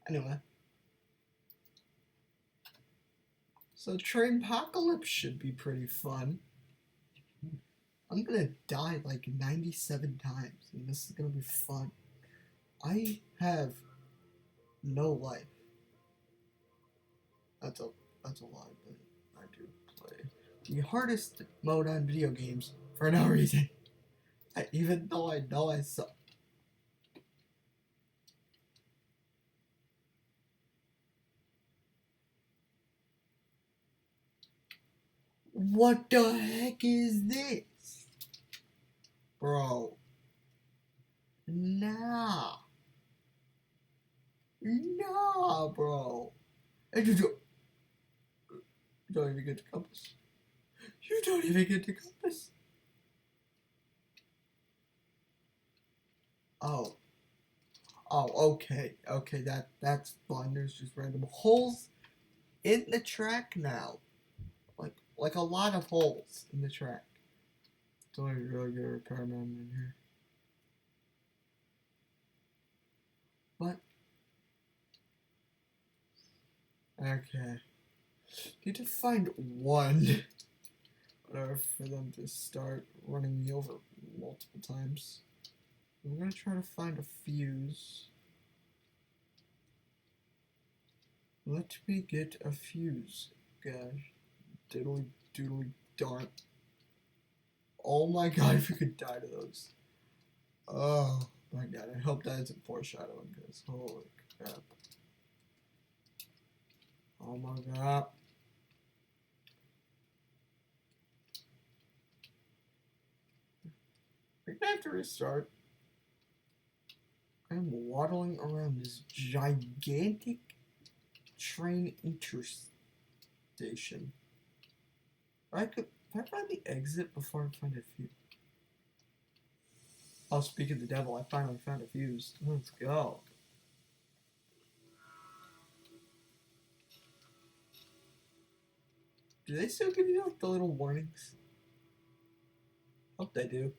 Anyway. So Trainpocalypse should be pretty fun. I'm gonna die like 97 times, and this is gonna be fun. I have no life. That's a lie, but I do play the hardest mode on video games for no reason. Even though I know I suck. What the heck is this? Bro. Nah. Nah, bro. And you don't even get the compass. You don't even get the compass. Oh. Oh, okay. Okay, that's fun. There's just random holes in the track now. Like a lot of holes in the track. Don't even really get a repairman in here. What? Okay. Need to find one. Whatever, for them to start running me over multiple times. I'm gonna try to find a fuse. Let me get a fuse. Gosh. Diddly doodly darn. Oh my god, if you could die to those. Oh my god, I hope that isn't foreshadowing, because holy crap. Oh my god. We're gonna have to restart. I'm waddling around this gigantic train interstation. If I find the exit before I find a fuse. Oh, speak of the devil, I finally found a fuse. Let's go. Do they still give you like the little warnings? Hope they do.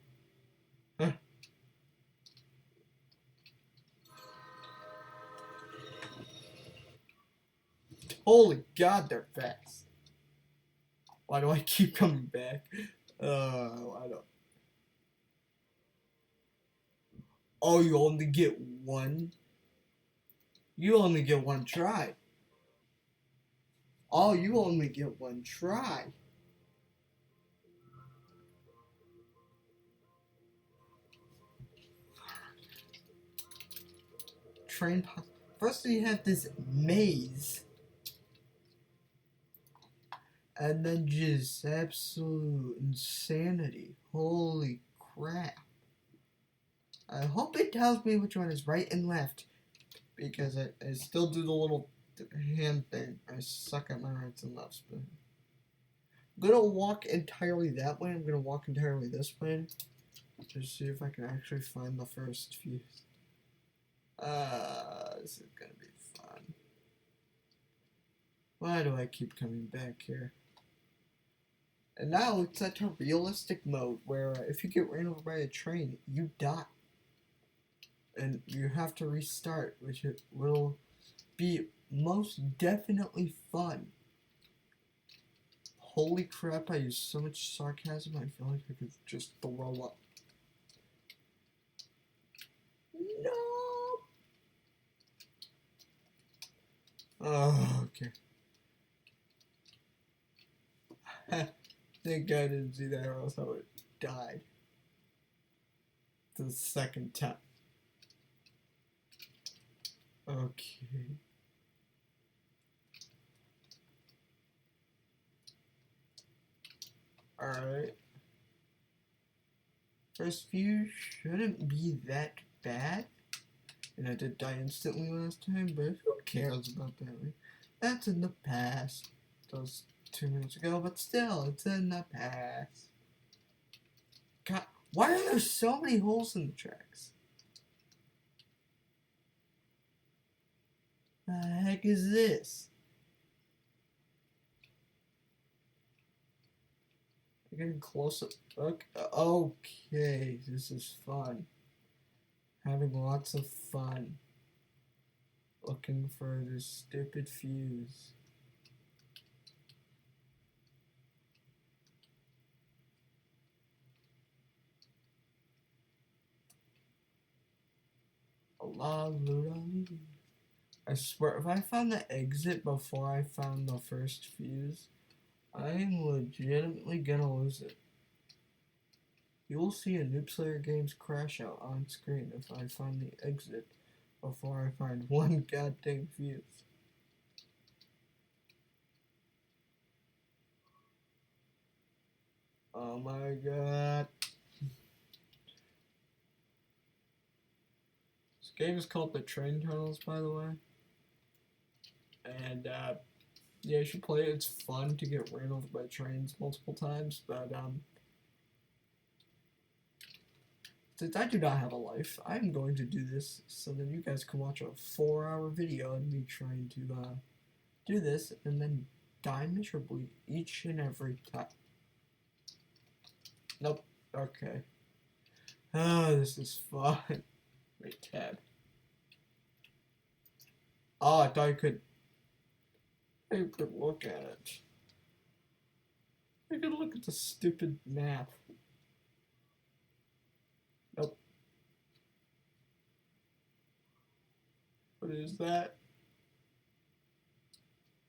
Huh. Holy god, they're fast. Why do I keep coming back? I don't. Oh, you only get one? You only get one try. Oh, you only get one try. Train. First, you have this maze. And then just absolute insanity. Holy crap. I hope it tells me which one is right and left. Because I still do the little hand thing. I suck at my rights and lefts. But I'm gonna walk entirely that way. I'm gonna walk entirely this way. Just see if I can actually find the first fuse. This is gonna be fun. Why do I keep coming back here? And now it's set to realistic mode where if you get ran over by a train, you die. And you have to restart, which it will be most definitely fun. Holy crap, I use so much sarcasm, I feel like I could just throw up. No! Oh, okay. Thank God I didn't see that, or else I would have died. The second time. Okay. Alright. First view shouldn't be that bad. And I did die instantly last time, but who cares about that? That's in the past. That was 2 minutes ago, but still, it's in the past. God, why are there so many holes in the tracks? The heck is this? I'm getting close up. Okay, this is fun. Having lots of fun. looking for this stupid fuse. I swear, if I found the exit before I found the first fuse, I'm legitimately gonna lose it. You will see a Noob Slayer Games crash out on screen if I find the exit before I find one goddamn fuse. Oh my god. This game is called The Train Tunnels, by the way. And, yeah, you should play it. It's fun to get ran over by trains multiple times, but, since I do not have a life, I'm going to do this so that you guys can watch a 4-hour video of me trying to, do this and then die miserably each and every time. Nope. Okay. Oh, this is fun. Wait, tab. Oh, I thought I could look at it. I could look at the stupid map. Nope. What is that?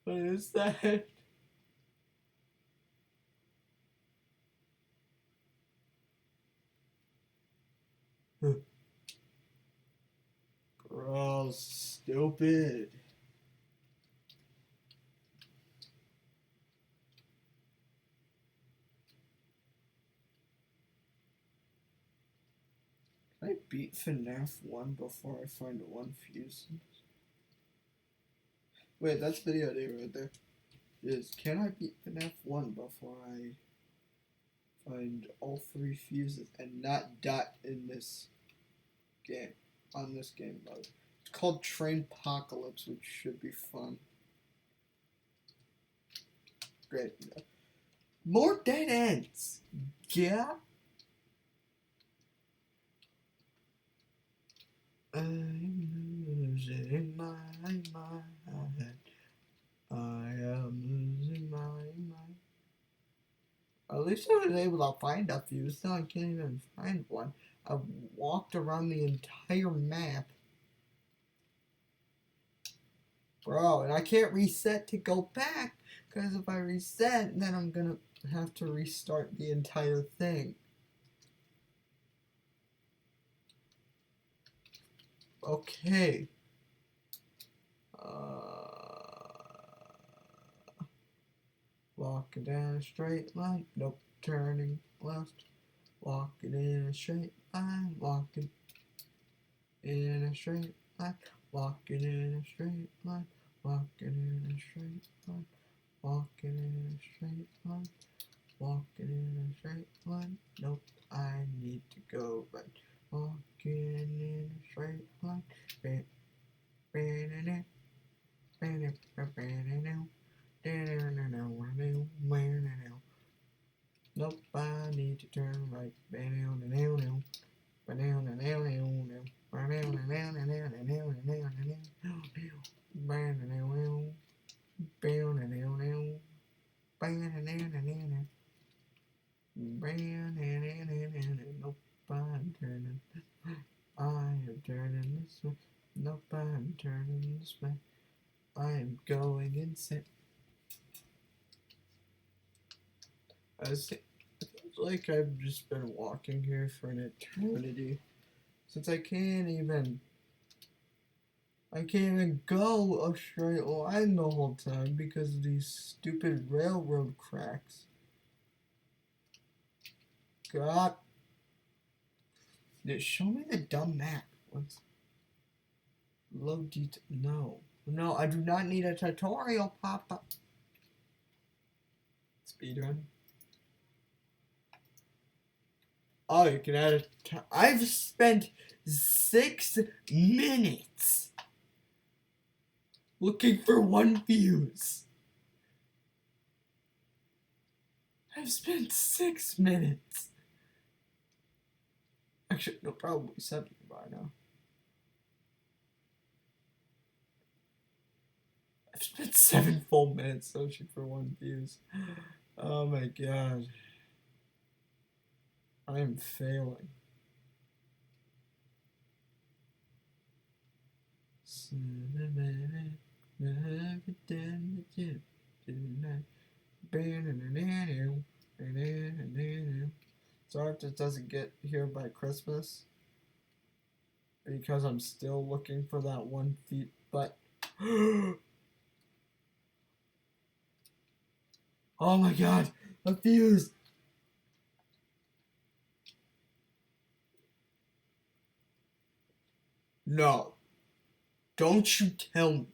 What is that? Gross. Stupid. Can I beat FNAF 1 before I find one fuse? Wait, that's video day right there. Is can I beat FNAF 1 before I find all 3 fuses and not dot in this game, on this game mode? It's called Trainpocalypse, which should be fun. Great. More dead ends. Yeah. I'm losing my mind. I am losing my mind. At least I was able to find a fuse. Now I can't even find one. I've walked around the entire map. Bro, and I can't reset to go back. Because if I reset, then I'm gonna have to restart the entire thing. Okay. Walking down a straight line. Nope. Turning left. Walking in a straight line. Walking in a straight line. Walking in a straight line. Walking in a straight line. Walking in a straight line. Walking in a straight line. Nope. I need to go right. Walking in a straight line. Nope, I need to turn right. Nope, I'm turning. I am turning this way. Nope, I'm turning this way. I am going insane. It feels like I've just been walking here for an eternity. Since I can't even go a straight line the whole time because of these stupid railroad cracks. God. Show me the dumb map. What's low detail? No. No, I do not need a tutorial pop up. Speedrun. Oh, you can add a I've spent 6 minutes looking for one fuse. I've spent 6 minutes. Actually, no, probably 7 by now. I've spent 7 full minutes searching for 1 views. Oh my god. I am failing. Sorry if it doesn't get here by Christmas, because I'm still looking for that 1 feet, but oh my god, a fuse! No, don't you tell me.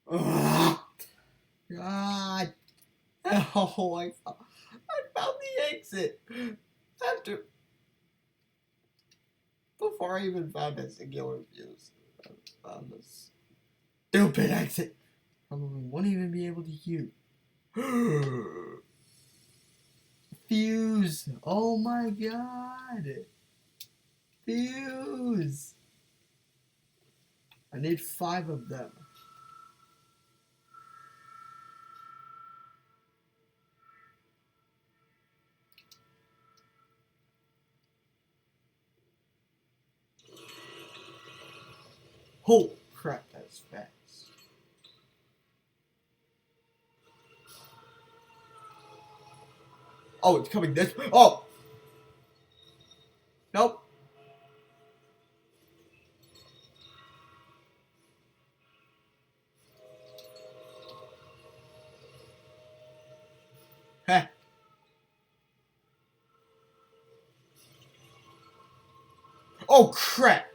Ugh. God. Oh, I found the exit. Before I even found a singular fuse, I found this stupid exit. Probably won't even be able to use. Fuse. Oh my god. Fuse. I need 5 of them. Holy crap, that's fast. Oh, it's coming this way. Oh! Nope. Heh. Oh, crap.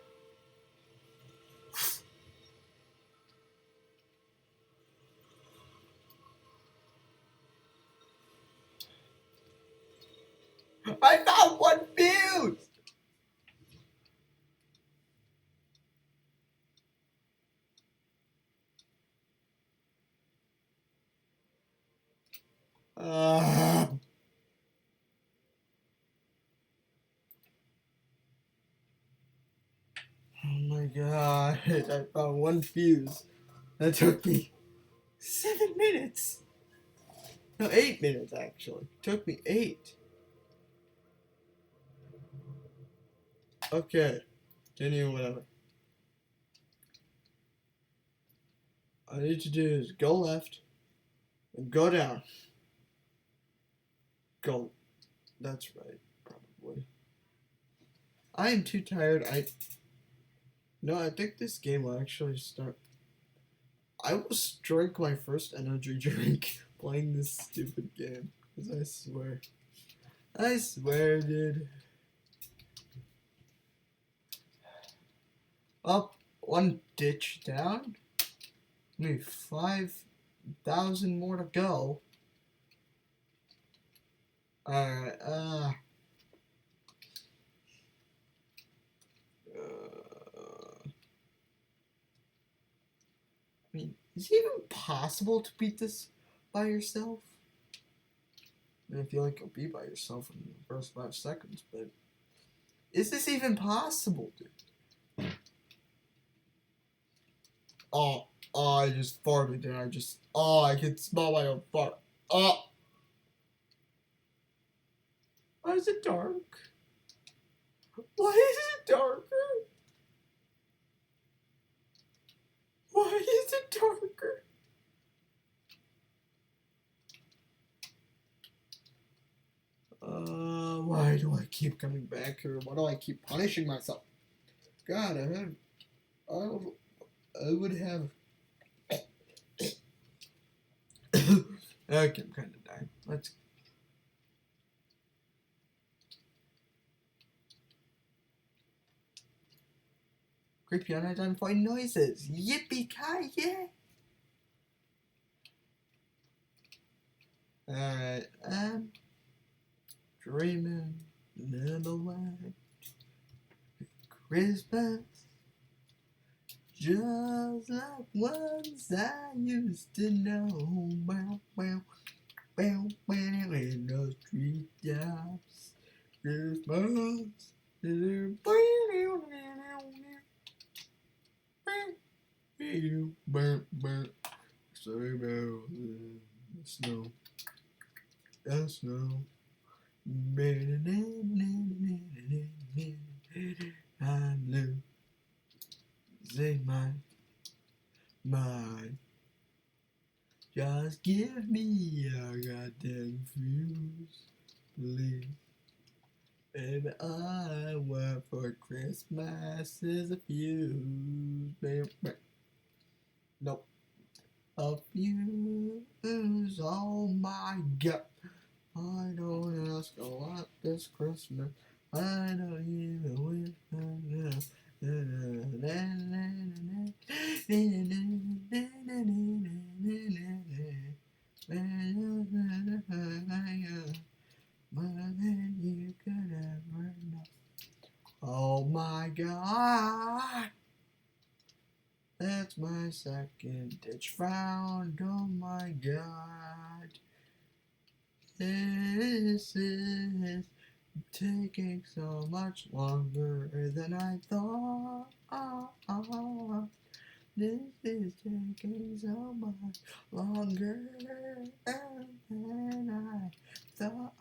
I found 1 fuse! Oh my god, I found 1 fuse. That took me 7 minutes. No, 8 minutes actually. It took me 8. Okay, continue whatever. All I need to do is go left and go down. Go. That's right, probably. I am too tired. No, I think this game will actually start. I will drink my first energy drink playing this stupid game. Because I swear, dude. Up 1 ditch down. Only 5,000 more to go. Alright, I mean, is it even possible to beat this by yourself? I mean, I feel like you'll be by yourself in the first 5 seconds, but is this even possible, dude? Oh, I just farted and I can smell my own fart. Oh! Why is it dark? Why is it darker? Why is it darker? Why do I keep coming back here? Why do I keep punishing myself? God, I would have. Okay, I'm kind of dying. Let's. Creepy unidentified noises. Yippee-ki-yay! Alright, dreaming in the light. Christmas, just like ones I used to know. Wow, wow, wow, wow, in the street jobs. Christmas, Sorry about the snow. The snow. I'm losing my mind. Just give me a goddamn fuse, please. Baby, all I want for Christmas is a fuse, baby. Nope. A fuse, oh my god. I don't ask a lot this Christmas. I don't even wish more than you could ever know. Oh my god. That's my second ditch found. Oh my god. This is taking so much longer than I thought. This is taking so much longer than I thought.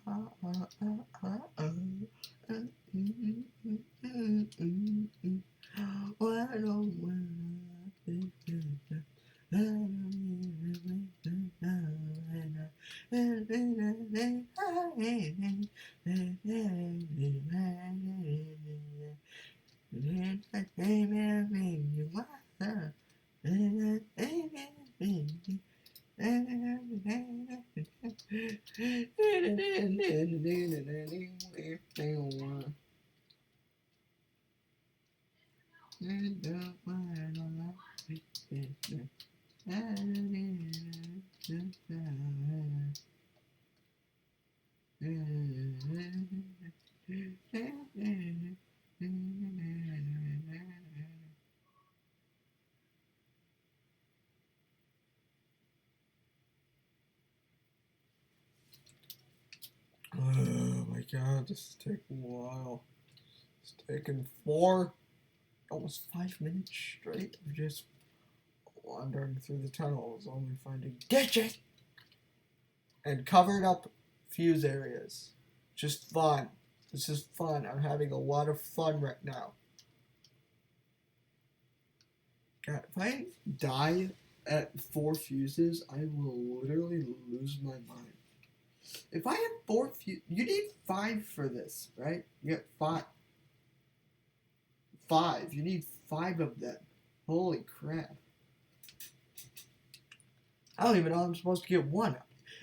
Why don't Oh my god, this is taking a while. It's taken almost 5 minutes straight of just wandering through the tunnels, only finding ditches and covered up fuse areas. Just fun. This is fun. I'm having a lot of fun right now. God, if I die at 4 fuses, I will literally lose my mind. If I have 4 fuses, you need 5 for this, right? You get 5. 5. You need 5 of them. Holy crap. I don't even know I'm supposed to get 1.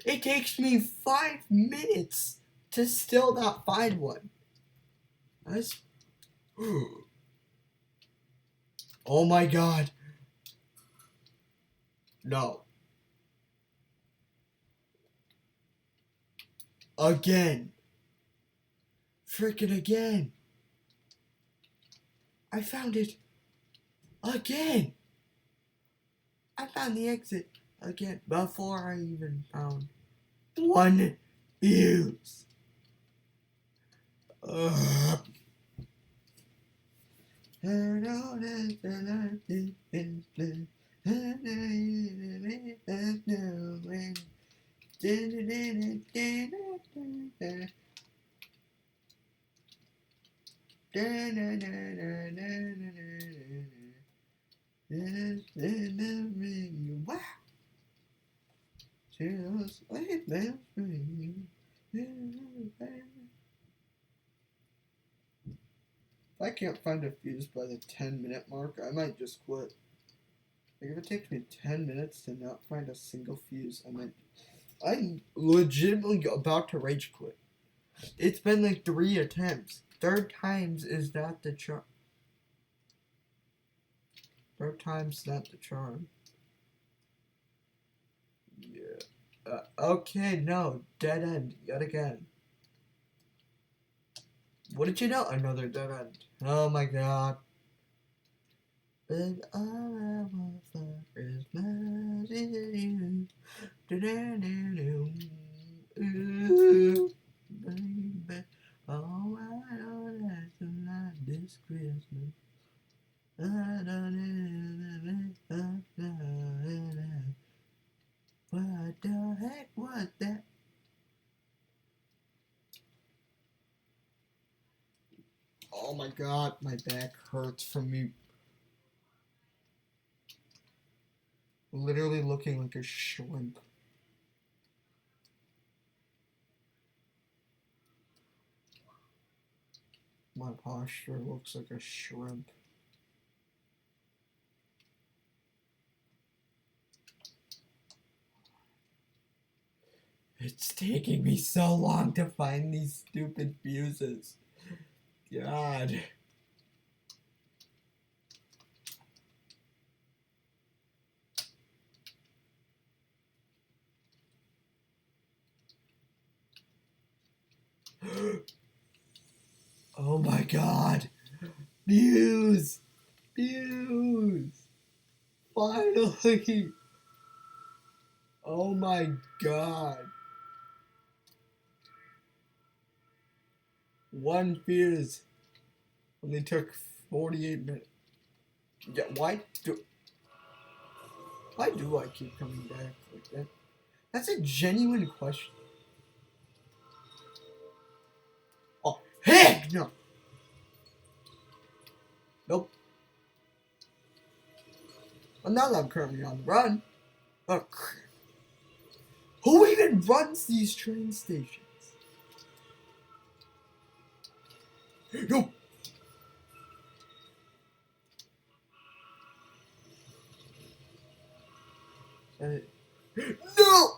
It takes me 5 minutes to still not find one. That's... Oh my god. No. Again. Freaking again. I found it. Again. I found the exit again before I even found 1 fuse. If I can't find a fuse by the 10-minute mark, I might just quit. Like if it takes me 10 minutes to not find a single fuse, I'm legitimately about to rage quit. It's been like 3 attempts. 3rd times is not the charm. 3rd time's not the charm. Yeah. Okay, no. Dead end. Yet again. What did you know? Another dead end. Oh my god. But all I want for Christmas is you. Ooh, baby. Oh, I don't have to like this Christmas. I don't what the heck was that? Oh my god, my back hurts from me literally looking like a shrimp. My posture looks like a shrimp. It's taking me so long to find these stupid fuses. God. Oh my god. Fuse! Fuse! Finally! Oh my god. One fuse. Only took 48 minutes. Yeah, why do I keep coming back like that? That's a genuine question. Oh, heck no! Nope. Well, now that I'm currently on the run. Oh, crap. Who even runs these train stations? No! No!